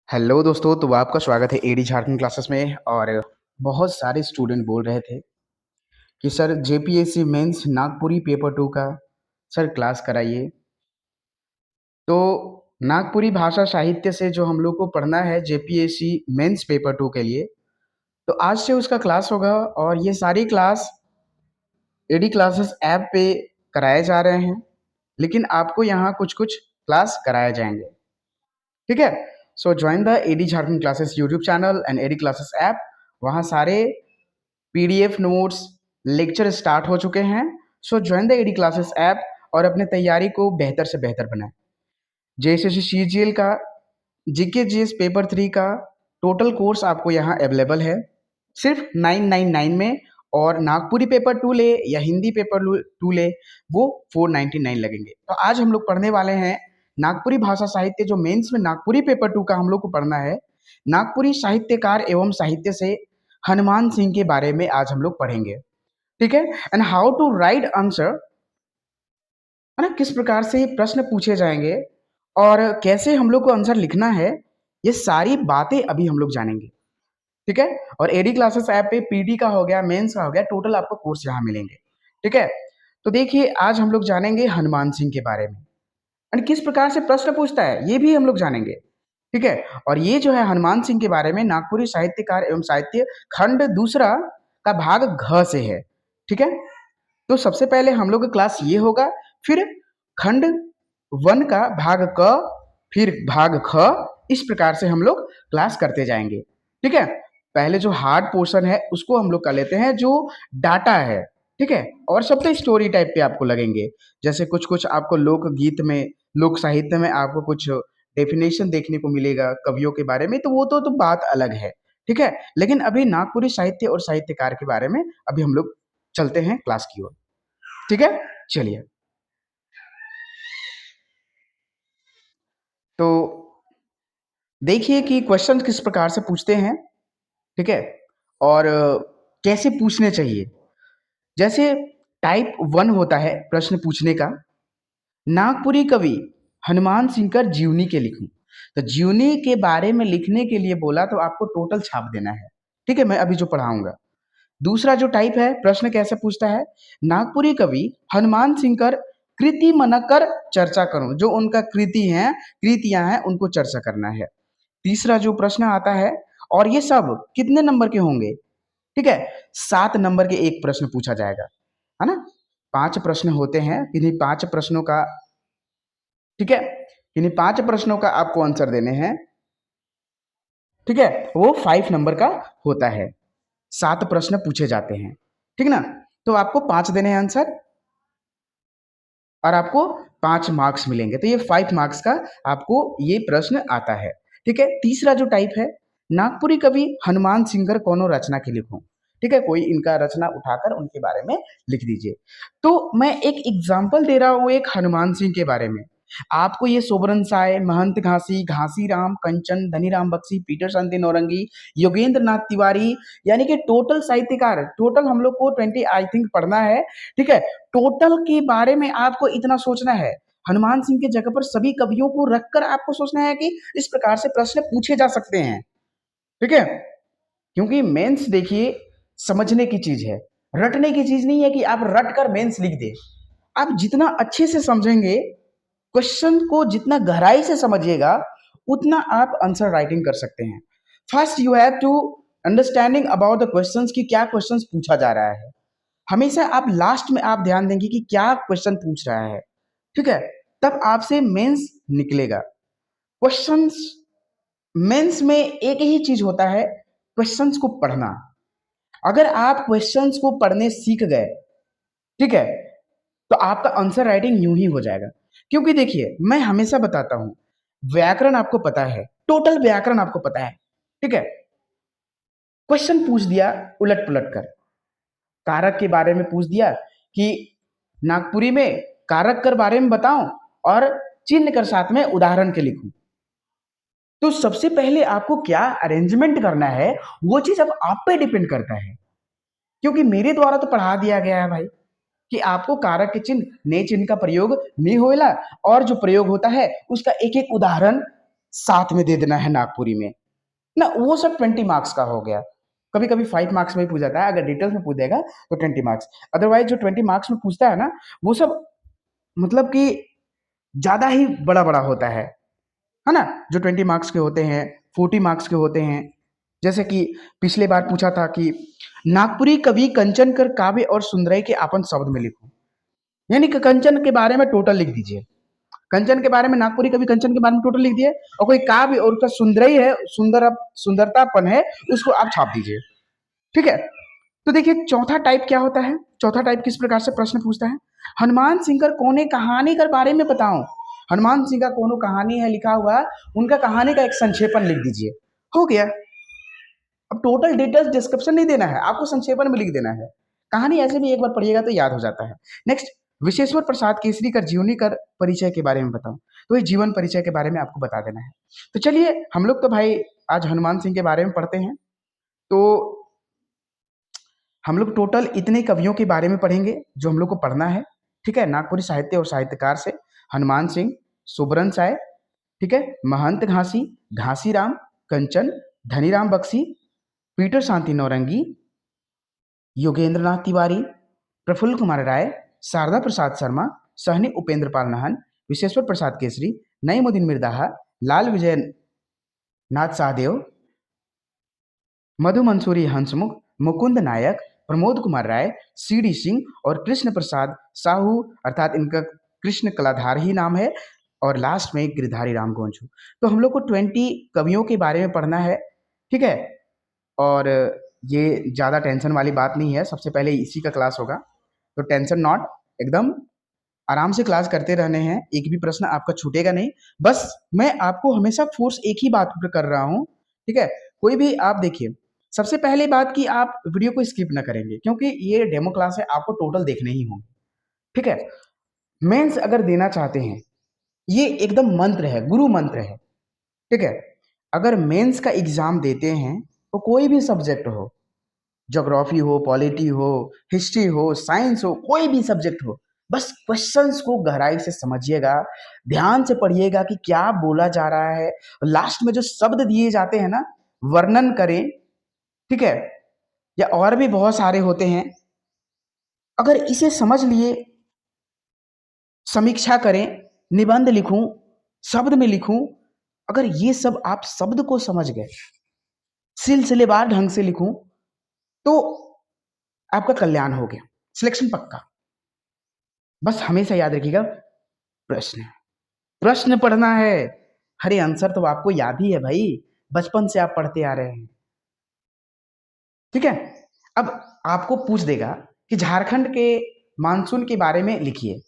Hello दोस्तों, तो आपका स्वागत है एडी झारखंड क्लासेस में। और बहुत सारे स्टूडेंट बोल रहे थे कि sir JPSC mains Nagpuri paper two का सर क्लास कराइए। तो नागपुरी भाषा साहित्य से जो हम लोग को पढ़ना है जेपीएससी मेंस पेपर टू के लिए, तो आज से उसका क्लास होगा। और ये सारी क्लास एडी क्लासेस ऐप पे कराए जा रहे हैं, लेकिन आपको यहाँ कुछ कुछ क्लास कराए जाएंगे। ठीक है। So join the AD Jharkhand classes YouTube channel and AD classes app. वहाँ सारे पीडीएफ नोट्स लेक्चर स्टार्ट हो चुके हैं। So join the AD classes app और अपने तैयारी को बेहतर से बेहतर बनाएं। जेएसएससी सीजीएल का जीके जीएस पेपर 3 का टोटल कोर्स आपको यहाँ अवेलेबल है सिर्फ 999 में। और नागपुरी पेपर 2 ले या हिंदी पेपर 2 ले, वो 499 लगेंगे। तो आज हम लोग पढ़ने वाले हैं नागपुरी भाषा साहित्य, जो मेंस में नागपुरी पेपर 2 का हम लोग को पढ़ना है। नागपुरी साहित्यकार एवं साहित्य से हनुमान सिंह के बारे में आज हम लोग पढ़ेंगे। ठीक है। And how to write answer, है ना, किस प्रकार से प्रश्न पूछे जाएंगे और कैसे हम लोग को आंसर लिखना है, ये सारी बातें अभी हम लोग जानेंगे। ठीक है। और एडी क्लासेस ऐप पे पीटी का हो गया, मेंस का हो गया, टोटल आपको कोर्स यहाँ मिलेंगे। ठीक है। तो देखिए, आज हम लोग जानेंगे हनुमान सिंह के बारे में और किस प्रकार से प्रश्न पूछता है ये भी हम लोग जानेंगे। ठीक है। और ये जो है हनुमान सिंह के बारे में नागपुरी साहित्यकार एवं साहित्य खंड दूसरा का भाग घ से है। ठीक है। तो सबसे पहले हम लोग का क्लास ये होगा, फिर खंड 1 का भाग क, फिर भाग ख, इस प्रकार से हम लोग क्लास करते जाएंगे। ठीक है। पहले जो हार्ड पोर्शन है उसको हम लोग कर लेते हैं, जो डाटा है। ठीक है। और सब तो स्टोरी टाइप पे आपको लगेंगे, जैसे कुछ कुछ आपको लोकगीत में, लोक साहित्य में आपको कुछ डेफिनेशन देखने को मिलेगा कवियों के बारे में, तो वो तो बात अलग है। ठीक है। लेकिन अभी नागपुरी साहित्य और साहित्यकार के बारे में अभी हम लोग चलते हैं क्लास की ओर। ठीक है। चलिए, तो देखिए कि क्वेश्चन किस प्रकार से पूछते हैं। ठीक है। और कैसे पूछने चाहिए। जैसे टाइप 1 होता है प्रश्न पूछने का, नागपुरी कवि हनुमान सिंह कर जीवनी के लिखूं। तो जीवनी के बारे में लिखने के लिए बोला तो आपको टोटल छाप देना है। ठीक है, मैं अभी जो पढ़ाऊंगा। दूसरा जो टाइप है, प्रश्न कैसे पूछता है, नागपुरी कवि हनुमान सिंह कर कृति मनकर चर्चा करूं। जो उनका कृति है, कृतियां हैं, उनको चर्चा करना है। तीसरा जो प्रश्न आता है, और ये सब कितने नंबर के होंगे। ठीक है, 7 नंबर के एक प्रश्न पूछा जाएगा, है ना। 5 प्रश्न होते हैं, इन्हीं 5 प्रश्नों का, ठीक है, इन्हीं 5 प्रश्नों का आपको आंसर देने हैं। ठीक है, वो 5 नंबर का होता है। 7 प्रश्न पूछे जाते हैं, ठीक ना। तो आपको 5 देने हैं आंसर और आपको 5 मार्क्स मिलेंगे। तो ये 5 मार्क्स का आपको ये प्रश्न आता है। ठीक है। तीसरा जो टाइप है, नागपुरी कवि हनुमान सिंगर कोनो रचना के लिखूं। ठीक है, कोई इनका रचना उठाकर उनके बारे में लिख दीजिए। तो मैं एक एग्जाम्पल दे रहा हूं एक हनुमान सिंह के बारे में। आपको ये सोबरन साय, महंत घासी, घासी राम, कंचन, धनीराम बख्शी, पीटर शांति नौरंगी, योगेंद्र नाथ तिवारी, यानी कि टोटल साहित्यकार, टोटल हम लोग को 20 आई थिंक पढ़ना है। ठीक है। टोटल के बारे में आपको इतना सोचना है, हनुमान सिंह के जगह पर सभी कवियों को रखकर आपको सोचना है कि इस प्रकार से प्रश्न पूछे जा सकते हैं। ठीक है। क्योंकि मेंस देखिए समझने की चीज है, रटने की चीज नहीं है कि आप रट कर मेंस लिख दे। आप जितना अच्छे से समझेंगे, क्वेश्चन को जितना गहराई से समझिएगा, उतना आप आंसर राइटिंग कर सकते हैं। First you have to understanding about the questions, कि क्या क्वेश्चंस पूछा जा रहा है। हमेशा आप लास्ट में आप ध्यान देंगे कि क्या क्वेश्चन पूछ रहा है। ठीक है, तब आपसे मेंस निकलेगा। क्वेश्चंस, मेंस में एक ही चीज होता है, क्वेश्चंस को पढ़ना। अगर आप क्वेश्चंस को पढ़ने सीख गए, ठीक है, तो आपका आंसर राइटिंग यूं ही हो जाएगा। क्योंकि देखिए, मैं हमेशा बताता हूं, व्याकरण आपको पता है, टोटल व्याकरण आपको पता है। ठीक है, क्वेश्चन पूछ दिया उलट पुलट कर, कारक के बारे में पूछ दिया कि नागपुरी में कारक कर बारे में बताऊं और चिन्ह कर साथ में उदाहरण के लिखूं। तो सबसे पहले आपको क्या अरेंजमेंट करना है, वो चीज अब आप पे डिपेंड करता है। क्योंकि मेरे द्वारा तो पढ़ा दिया गया है भाई कि आपको कारक के चिन्ह, नए चिन्ह का प्रयोग नहीं होएला, और जो प्रयोग होता है उसका एक एक उदाहरण साथ में दे देना है नागपुरी में ना, वो सब 20 मार्क्स का हो गया। कभी कभी 5 मार्क्स में भी पूछ जाता है, अगर डिटेल्स में पूछ देगा तो 20 मार्क्स। अदरवाइज जो 20 मार्क्स में पूछता है ना, वो सब मतलब कि ज्यादा ही बड़ा बड़ा होता है ना। जो 20 मार्क्स के होते हैं, 40 मार्क्स के होते हैं। जैसे कि पिछले बार पूछा था कि नागपुरी कवि कंचन कर काव्य और सुंदरई के आपन शब्द में लिखो, यानी कि कंचन के बारे में टोटल लिख दीजिए। कंचन के बारे में, नागपुरी कवि कंचन के बारे में टोटल लिख दिए, और कोई काव्य और उसका सुंदरई है, सुंदरतापन है, उसको आप छाप दीजिए। ठीक है। तो देखिए चौथा टाइप क्या होता है। चौथा टाइप किस प्रकार से प्रश्न पूछता है। हनुमान सिंह कर कोने कहानी के बारे में बताओ। हनुमान सिंह का कोनो कहानी है लिखा हुआ, उनका कहानी का एक संक्षेपण लिख दीजिए, हो गया। अब टोटल डिटेल्स डिस्क्रिप्शन नहीं देना है आपको, संक्षेपण में लिख देना है। कहानी ऐसे भी एक बार पढ़िएगा तो याद हो जाता है। नेक्स्ट, विशेश्वर प्रसाद केसरी कर जीवनी कर परिचय के बारे में बताओ। तो ये जीवन परिचय के बारे में आपको बता देना है। तो चलिए हम लोग तो भाई आज हनुमान सिंह के बारे में पढ़ते हैं। तो हम लोग टोटल इतने कवियों के बारे में पढ़ेंगे जो हम लोग को पढ़ना है। ठीक है। नागपुरी साहित्य और साहित्यकार से हनुमान सिंह, सुब्रन साय, ठीक है, महंत घासी, घासीराम, कंचन, धनीराम बख्शी, पीटर शांति नौरंगी, योगेंद्रनाथ तिवारी, प्रफुल्ल कुमार राय, शारदा प्रसाद शर्मा, सहनी उपेंद्र पाल नाहन, विशेश्वर प्रसाद केसरी, नईमुद्दीन मिर्दाहा, लाल विजय नाथ सहदेव, मधु मंसूरी हंसमुख, मुकुंद नायक, प्रमोद कुमार राय, सी डी सिंह और कृष्ण प्रसाद साहू, अर्थात इनका कृष्ण कलाधार ही नाम है, और लास्ट में गिरधारी राम गोंझू। तो हम लोग को 20 कवियों के बारे में पढ़ना है। ठीक है। और ये ज़्यादा टेंशन वाली बात नहीं है, सबसे पहले इसी का क्लास होगा, तो टेंशन नॉट, एकदम आराम से क्लास करते रहने हैं, एक भी प्रश्न आपका छूटेगा नहीं। बस मैं आपको हमेशा फोर्स एक ही बात पर कर रहा हूँ। ठीक है। कोई भी आप देखिए, सबसे पहली बात कि आप वीडियो को स्किप ना करेंगे, क्योंकि ये डेमो क्लास है, आपको टोटल देखने ही होंगे। ठीक है। मेंस अगर देना चाहते हैं, ये एकदम मंत्र है, गुरु मंत्र है। ठीक है। अगर मेंस का एग्जाम देते हैं तो कोई भी सब्जेक्ट हो, ज्योग्राफी हो, पॉलिटी हो, हिस्ट्री हो, साइंस हो, कोई भी सब्जेक्ट हो, बस क्वेश्चंस को गहराई से समझिएगा, ध्यान से पढ़िएगा कि क्या बोला जा रहा है। लास्ट में जो शब्द दिए जाते हैं ना, वर्णन करें। ठीक है। या और भी बहुत सारे होते हैं, अगर इसे समझ लिए, समीक्षा करें, निबंध लिखूं, शब्द में लिखूं, अगर ये सब आप शब्द को समझ गए, सिलसिलेवार ढंग से लिखूं, तो आपका कल्याण हो गया, सिलेक्शन पक्का। बस हमेशा याद रखिएगा, प्रश्न प्रश्न पढ़ना है। अरे आंसर तो आपको याद ही है भाई, बचपन से आप पढ़ते आ रहे हैं। ठीक है। अब आपको पूछ देगा कि झारखंड के मानसून के बारे में लिखिए।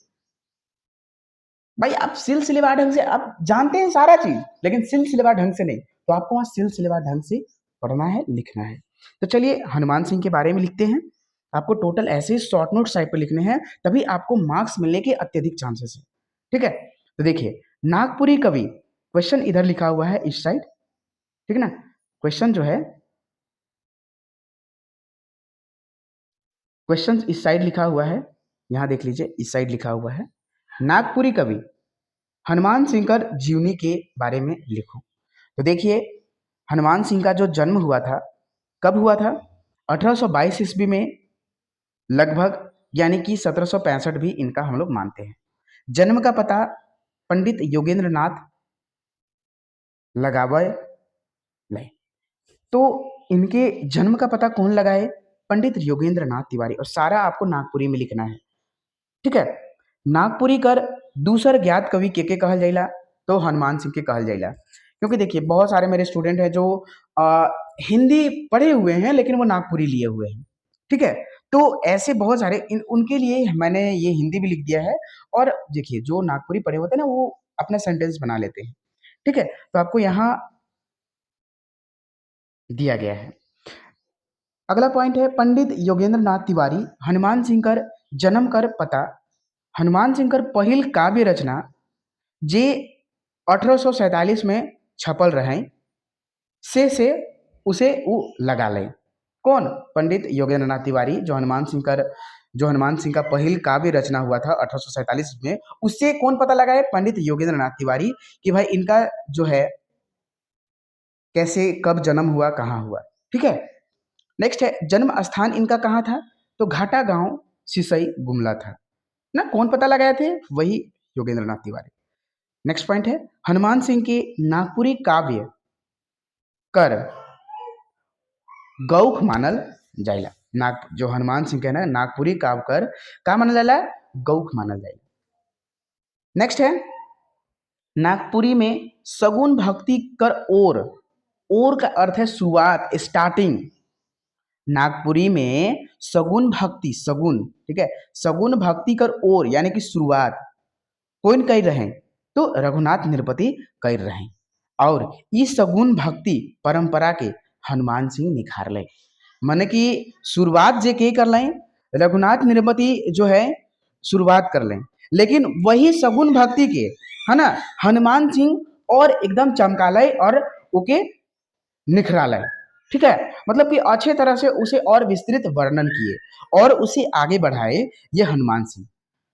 भाई आप सिलसिलेवार ढंग से आप जानते हैं सारा चीज, लेकिन सिलसिलेवार ढंग से नहीं, तो आपको वहां सिलसिलेवार ढंग से पढ़ना है, लिखना है। तो चलिए हनुमान सिंह के बारे में लिखते हैं। आपको टोटल ऐसे ही शॉर्ट नोट टाइप पे लिखने हैं, तभी आपको मार्क्स मिलने के अत्यधिक चांसेस है। ठीक है। तो देखिए, नागपुरी कवि, क्वेश्चन इधर लिखा हुआ है इस साइड, ठीक है ना। क्वेश्चन जो है, क्वेश्चन इस साइड लिखा हुआ है, यहां देख लीजिए, इस साइड लिखा हुआ है, नागपुरी कवि हनुमान सिंह कर जीवनी के बारे में लिखो। तो देखिए, हनुमान सिंह का जो जन्म हुआ था, कब हुआ था, 1822 ईस्वी में लगभग, यानी कि 1765 भी इनका हम लोग मानते हैं। जन्म का पता पंडित योगेंद्र नाथ लगावय लय। तो इनके जन्म का पता कौन लगाए, पंडित योगेंद्र नाथ तिवारी, और सारा आपको नागपुरी में लिखना है। ठीक है। नागपुरी कर दूसर ज्ञात कवि के कहल जाइला, तो हनुमान सिंह के कहल जाइला। क्योंकि देखिए बहुत सारे मेरे स्टूडेंट हैं जो हिंदी पढ़े हुए हैं, लेकिन वो नागपुरी लिए हुए हैं। ठीक है। तो ऐसे बहुत सारे उनके लिए मैंने ये हिंदी भी लिख दिया है। और देखिए जो नागपुरी पढ़े होते हैं ना, वो अपना सेंटेंस बना लेते हैं। ठीक है। तो आपको यहाँ दिया गया है। अगला पॉइंट है, पंडित योगेंद्र नाथ तिवारी हनुमान सिंह कर जन्म कर पता, हनुमान सिंह कर पहिल काव्य रचना जे 1847 में छपल रहे, से उसे वो लगा लें। कौन, पंडित योगेंद्र नाथ तिवारी, जो हनुमान सिंह का पहिल काव्य रचना हुआ था 1847 में, उससे कौन पता लगाए, पंडित योगेंद्र नाथ तिवारी, कि भाई इनका जो है कैसे कब जन्म हुआ, कहाँ हुआ। ठीक है। नेक्स्ट है जन्म स्थान इनका कहाँ था, तो घाटा गांव सिसई गुमला था ना। कौन पता लगाए थे, वही योगेंद्र नाथ तिवारी। नेक्स्ट पॉइंट है हनुमान सिंह के नागपुरी काव्य कर गौख मानल जाइला। नाग जो हनुमान सिंह के ना नागपुरी काव्य कर का मानल जाला, गौख मानल जाइला। नेक्स्ट है नागपुरी में सगुन भक्ति कर ओर का अर्थ है शुरुआत, स्टार्टिंग। नागपुरी में सगुन भक्ति, सगुन, ठीक है, सगुन भक्ति कर ओर यानी कि शुरुआत कौन कर रहे, तो रघुनाथ निरपति कर रहे। और इस सगुन भक्ति परंपरा के हनुमान सिंह निखार ले, माने कि शुरुआत जे के कर लें, रघुनाथ निरपति जो है शुरुआत कर लें, लेकिन वही सगुन भक्ति के है ना हनुमान सिंह और एकदम चमकालय और ओके निखरालय। ठीक है, मतलब कि अच्छे तरह से उसे और विस्तृत वर्णन किए और उसे आगे बढ़ाए ये हनुमान सिंह।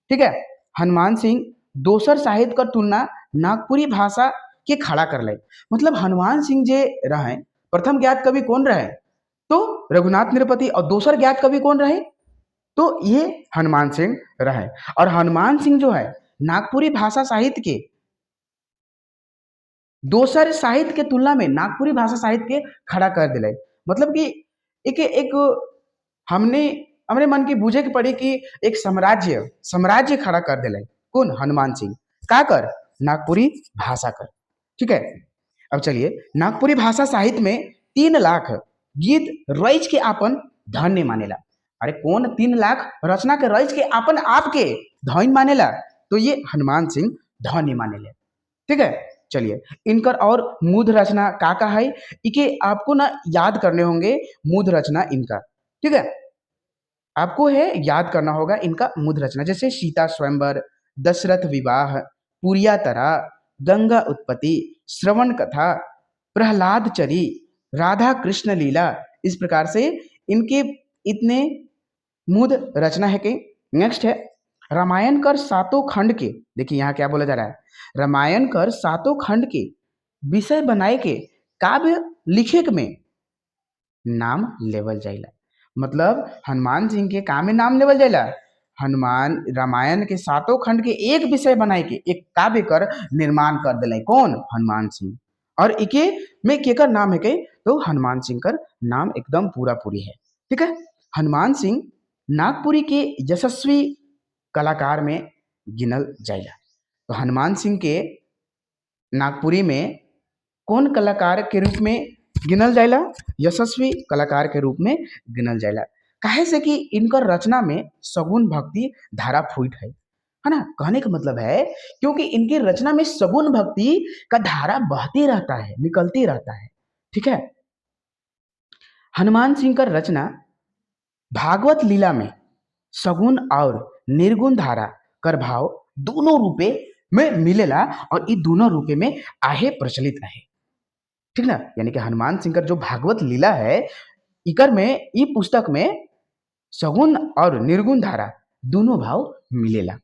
ठीक है, हनुमान सिंह दोसर साहित्य का तुलना नागपुरी भाषा के खड़ा कर ले। मतलब हनुमान सिंह जे रहे प्रथम ज्ञात कवि कौन रहे, तो रघुनाथ निरपति, और दोसर ज्ञात कवि कौन रहे, तो ये हनुमान सिंह रहे। और हनुमान सिंह जो है नागपुरी भाषा साहित्य के दोसर साहित्य के तुलना में नागपुरी भाषा साहित्य के खड़ा कर दिले। मतलब कि एक हमने हमरे मन की बूझे के पड़ी कि एक साम्राज्य खड़ा कर दिले। कौन, हनुमान सिंह का कर, नागपुरी भाषा कर। ठीक है, अब चलिए नागपुरी भाषा साहित्य में 3 लाख गीत रच के आपन धन्य मानेला। अरे कौन 3 लाख रचना के रच के आपन आपके धन्य मानेला, तो ये हनुमान सिंह धन्य मानेले। ठीक है, चलिए इनकर और मूध रचना का है, इके आपको ना याद करने होंगे मूध रचना इनका। ठीक है, आपको है याद करना होगा इनका मूध रचना, जैसे सीता स्वयंवर, दशरथ विवाह, पुरिया तरा, गंगा उत्पत्ति, श्रवण कथा, प्रहलाद चरी, राधा कृष्ण लीला। इस प्रकार से इनके इतने मूद रचना है कि। नेक्स्ट है रामायण कर 7 खंड के, देखिए यहाँ क्या बोला जा रहा है, रामायण कर 7 खंड के विषय बनाए के काव्य लिखे में नाम लेवल जाइला। मतलब हनुमान सिंह के काम में नाम लेवल जाइला, हनुमान रामायण के 7 खंड के एक विषय बनाए के एक काव्य कर निर्माण कर दिले। कौन, हनुमान सिंह। और इके में केकर नाम है के, तो हनुमान सिंह कर नाम एकदम पूरा पूरी है। ठीक है, हनुमान सिंह नागपुरी के यशस्वी कलाकार में गिनल जाइला। तो हनुमान सिंह के नागपुरी में कौन कलाकार के रूप में गिनल जाइला, यशस्वी कलाकार के रूप में गिनल जाइला। काहे से कि इनकर रचना में सगुन भक्ति धारा फूट है ना। कहने का मतलब है क्योंकि इनकी रचना में सगुन भक्ति का धारा बहते रहता है, निकलते रहता है। ठीक है, हनुमान सिंह का रचना भागवत लीला में सगुन और निर्गुण धारा कर भाव दोनों रूपे में मिलेला, और ये दोनों रूपे में आहे प्रचलित है। ठीक ना, यानी कि हनुमान सिंह का जो भागवत लीला है इकर में ई पुस्तक में सगुन और निर्गुण धारा दोनों भाव मिलेला।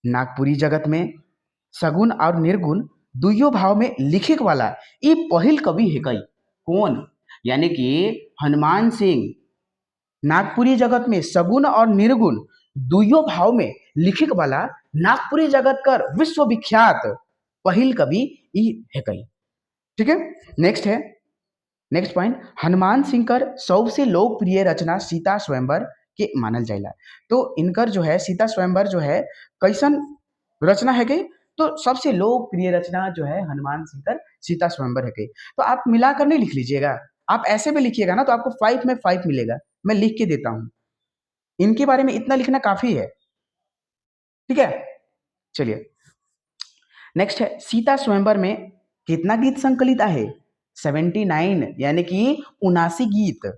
नागपुरी जगत में सगुन और निर्गुण दुइयो भाव में लिखे वाला ये पहिल कवि है कई। कौन, यानी कि हनुमान सिंह नागपुरी जगत में सगुन और निर्गुण दुइयो भाव में लिखे वाला नागपुरी जगत कर विश्वविख्यात पहिल कवि ई है कई। ठीक है, नेक्स्ट है नेक्स्ट पॉइंट हनुमान सिंह कर सबसे लोकप्रिय रचना सीता स्वयंवर के मानल जाइला। तो इनकर जो है सीता स्वयंवर जो है कैसन रचना है कि, तो सबसे लोकप्रिय रचना जो है हनुमान सिंह कर सीता स्वयंवर है कि। तो आप मिलाकर नहीं लिख लीजिएगा, आप ऐसे भी लिखिएगा ना तो आपको 5 में 5 मिलेगा। मैं लिख के देता हूं, इनके बारे में इतना लिखना काफी है। ठीक है, चलिए नेक्स्ट है सीता स्वयंवर में कितना गीत संकलित है, 79 यानी कि 79 गीत है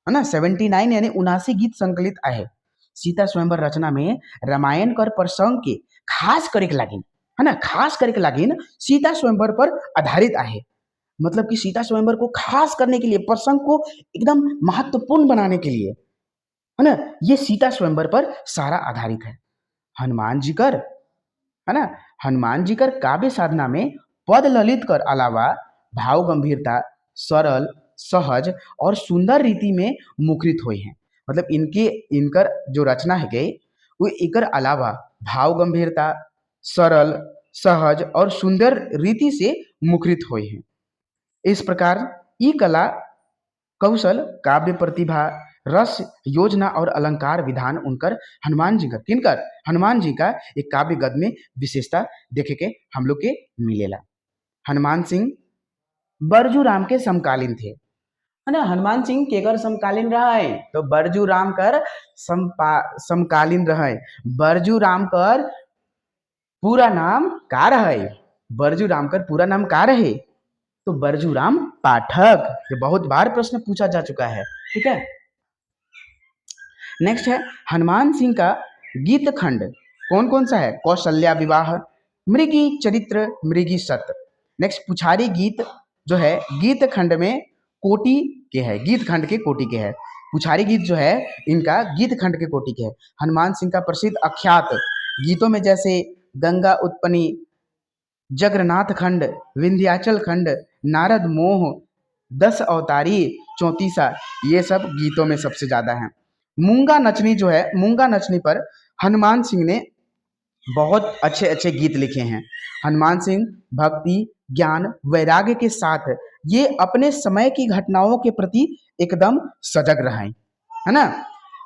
ना। 79 यानी 79 गीत संकलित है सीता स्वयंवर रचना में। रामायण कर प्रसंग के खास करे के लागिन है ना, खास करे के लागिन सीता स्वयंवर पर आधारित है। मतलब कि सीता स्वयंवर को खास करने के लिए, प्रसंग को एकदम महत्वपूर्ण बनाने के लिए है ना, ये सीता स्वयंवर पर सारा आधारित है। हनुमान जी कर है ना, हनुमान जी कर काव्य साधना में पद ललित कर अलावा भाव गंभीरता, सरल, सहज और सुंदर रीति में मुखरित हुए हैं। मतलब इनके इनकर जो रचना है गई वो एकर अलावा भाव गंभीरता, सरल, सहज और सुंदर रीति से मुखरित हुए हैं। इस प्रकार ई कला कौशल, काव्य प्रतिभा, रस, योजना और अलंकार विधान उनकर हनुमान जी का किनकर हनुमान जी का एक काव्य गद्य में विशेषता देखे के हम लोग के मिलेला। हनुमान सिंह बरजू राम के समकालीन थे, है ना। हनुमान सिंह केकर समकालीन रहे तो बरजू राम कर समकालीन रहे। बरजू राम कर पूरा नाम का रहे, बरजू राम कर पूरा नाम का रहे तो बरजू राम पाठक। ये बहुत बार प्रश्न पूछा जा चुका है, ठीक है। नेक्स्ट है हनुमान सिंह का गीत खंड कौन कौन सा है? कौशल्या विवाह, मृगी चरित्र, मृगी सत। नेक्स्ट पुछारी गीत जो है गीत खंड में कोटि के है, गीत खंड के कोटि के है। पुछारी गीत जो है इनका गीत खंड के कोटि के है। हनुमान सिंह का प्रसिद्ध अख्यात गीतों में जैसे गंगा उत्पन्नी, जगन्नाथ खंड, विंध्याचल खंड, नारद मोह, 10 अवतारी, 34, ये सब गीतों में सबसे ज्यादा है। मूंगा नचनी जो है, मूंगा नचनी पर हनुमान सिंह ने बहुत अच्छे अच्छे गीत लिखे हैं। हनुमान सिंह भक्ति, ज्ञान, वैराग्य के साथ ये अपने समय की घटनाओं के प्रति एकदम सजग रहे, है ना।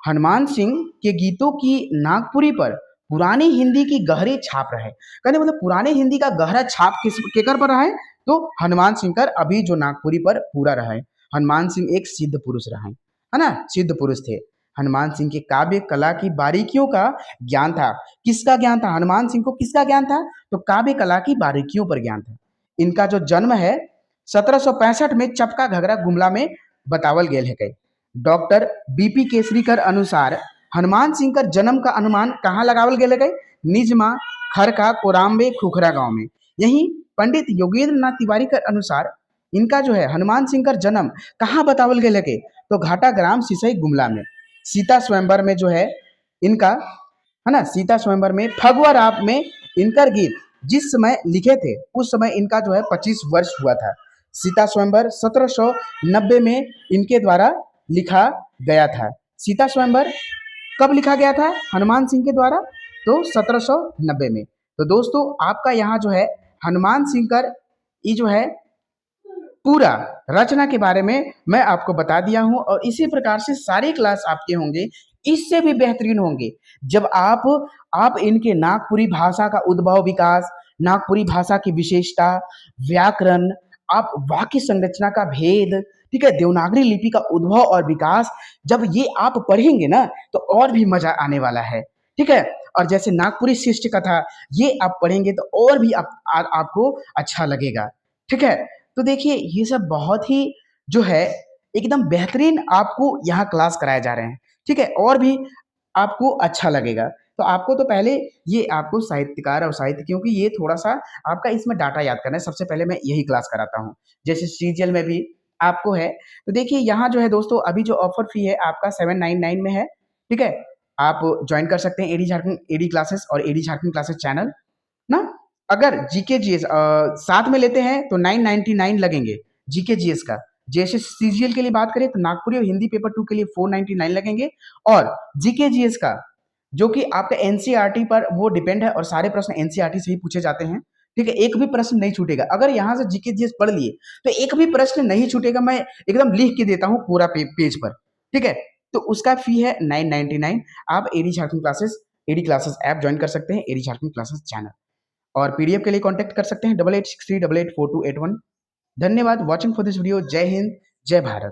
हनुमान सिंह के गीतों की नागपुरी पर पुरानी हिंदी की गहरी छाप रहे। कहने मतलब पुराने हिंदी का गहरा छाप किस केकर पर रहे तो हनुमान सिंह कर अभी जो नागपुरी पर पूरा रहे। हनुमान सिंह एक सिद्ध पुरुष रहे, है ना, सिद्ध पुरुष थे। हनुमान सिंह के काव्य कला की बारीकियों का ज्ञान था। किसका ज्ञान था? हनुमान सिंह को किसका ज्ञान था तो काव्य कला की बारीकियों पर ज्ञान था। इनका जो जन्म है 1765 में चपका घगरा गुमला में बतावल गेल है। कई डॉक्टर बीपी केसरी कर अनुसार हनुमान सिंह का जन्म का अनुमान कहाँ लगावल गेल है? निजमा, खरका, कोराम्बे, खुखरा गांव में। यही पंडित योगेंद्र नाथ तिवारी के अनुसार इनका जो है हनुमान सिंह का जन्म कहाँ बतावल गेल है तो घाटा ग्राम सिसई गुमला में। सीता स्वयंवर में जो है इनका, है ना, सीता स्वयंवर में फगुआ रात में इनकर गीत जिस समय लिखे थे उस समय इनका जो है 25 वर्ष हुआ था। सीता स्वयंवर 1790 में इनके द्वारा लिखा गया था। सीता स्वयंवर कब लिखा गया था हनुमान सिंह के द्वारा तो 1790 में। तो दोस्तों आपका यहाँ जो है हनुमान सिंह कर ये जो है पूरा रचना के बारे में मैं आपको बता दिया हूं और इसी प्रकार से सारे क्लास आपके होंगे, इससे भी बेहतरीन होंगे जब आप इनके नागपुरी भाषा का उद्भव विकास, नागपुरी भाषा की विशेषता, व्याकरण, आप वाक्य संरचना का भेद, ठीक है, देवनागरी लिपि का उद्भव और विकास, जब ये आप पढ़ेंगे ना तो और भी मजा आने वाला है, ठीक है। और जैसे नागपुरी शिष्ट कथा ये आप पढ़ेंगे तो और भी आपको अच्छा लगेगा, ठीक है। तो देखिए ये सब बहुत ही जो है एकदम बेहतरीन आपको यहाँ क्लास कराए जा रहे हैं, ठीक है, और भी आपको अच्छा लगेगा। तो आपको तो पहले ये आपको साहित्यकार और साहित्य, क्योंकि ये थोड़ा सा आपका इसमें डाटा याद करना है, सबसे पहले मैं यही क्लास कराता हूँ। जैसे सीजीएल में भी आपको है तो देखिए यहाँ जो है दोस्तों अभी जो ऑफर फी है आपका 799 में है, ठीक है। आप ज्वाइन कर सकते हैं एडी झारखंड एडी क्लासेस और एडी झारखंड क्लासेस चैनल ना। अगर जीके जीएस साथ में लेते हैं तो 999 लगेंगे जीके जीएस का। जैसे सीजीएल के लिए बात करें तो नागपुरी और हिंदी पेपर 2 के लिए 499 लगेंगे और जीके जीएस का जो कि आपका एनसीईआरटी पर वो डिपेंड है और सारे प्रश्न एनसीईआरटी से ही पूछे जाते हैं, ठीक है। एक भी प्रश्न नहीं छूटेगा, अगर यहाँ से जीके जीएस पढ़ लिए तो एक भी प्रश्न नहीं छूटेगा, मैं एकदम लिख के देता हूँ पूरा पेज पर, ठीक है। तो उसका फी है 999। आप AD Jharkhand classes AD classes app join कर सकते हैं, एडी झारखंड क्लासेस चैनल, और पीडीएफ के लिए कांटेक्ट कर सकते हैं 8863884281। धन्यवाद वॉचिंग फॉर दिस वीडियो। जय हिंद, जय भारत।